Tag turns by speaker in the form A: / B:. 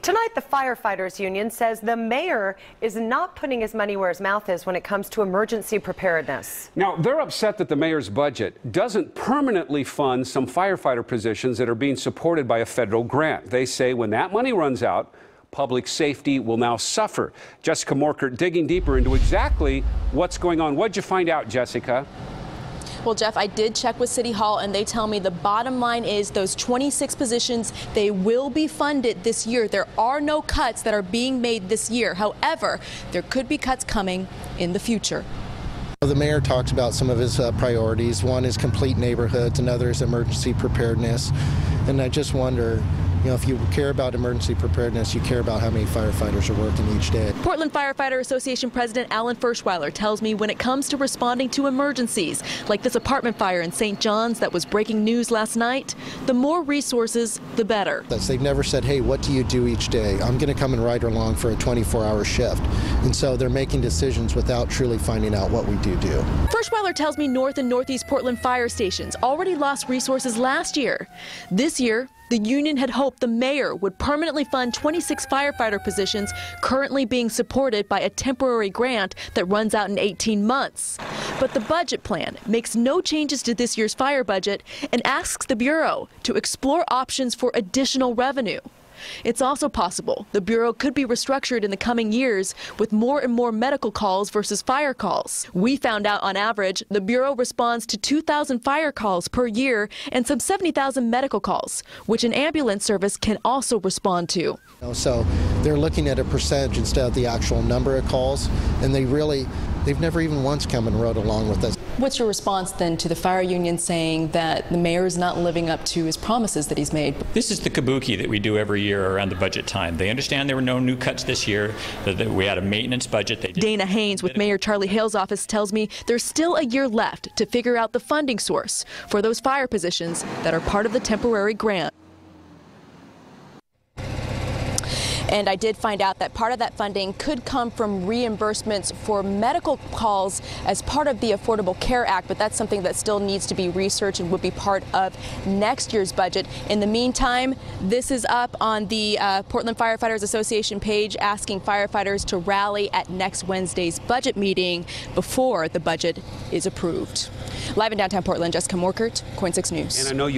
A: Tonight, the firefighters union says the mayor is not putting his money where his mouth is when it comes to emergency preparedness.
B: Now, they're upset that the mayor's budget doesn't permanently fund some firefighter positions that are being supported by a federal grant. They say when that money runs out, public safety will now suffer. Jessica Morkert digging deeper into exactly what's going on. What'd you find out, Jessica?
C: Well, Jeff, I did check with City Hall, and they tell me the bottom line is those 26 positions, they will be funded this year. There are no cuts that are being made this year. However, there could be cuts coming in the future.
D: The mayor talks about some of his priorities. One is complete neighborhoods, another is emergency preparedness. And I just wonder, if you care about emergency preparedness, you care about how many firefighters are working each day.
C: Portland Firefighter Association President Alan Ferschweiler tells me when it comes to responding to emergencies, like this apartment fire in St. John's that was breaking news last night, the more resources, the better.
D: They've never said, hey, what do you do each day? I'm going to come and ride along for a 24-hour shift. And so they're making decisions without truly finding out what we do.
C: Ferschweiler tells me North and Northeast Portland fire stations already lost resources last year. This year, the union had hoped the mayor would permanently fund 26 firefighter positions currently being supported by a temporary grant that runs out in 18 months. But the budget plan makes no changes to this year's fire budget and asks the Bureau to explore options for additional revenue. It's also possible the Bureau could be restructured in the coming years with more and more medical calls versus fire calls. We found out on average the Bureau responds to 2,000 fire calls per year and some 70,000 medical calls, which an ambulance service can also respond to.
D: So they're looking at a percentage instead of the actual number of calls, and they've never even once come and rode along with us.
C: What's your response then to the fire union saying that the mayor is not living up to his promises that he's made?
E: This is the kabuki that we do every year around the budget time. They understand there were no new cuts this year, that we had a maintenance budget.
C: Dana Haynes with Mayor Charlie Hale's office tells me there's still a year left to figure out the funding source for those fire positions that are part of the temporary grant. And I did find out that part of that funding could come from reimbursements for medical calls as part of the Affordable Care Act, but that's something that still needs to be researched and would be part of next year's budget. In the meantime, this is up on the Portland Firefighters Association page asking firefighters to rally at next Wednesday's budget meeting before the budget is approved. Live in downtown Portland, Jessica Morkert, KOIN 6 News.
B: And I know you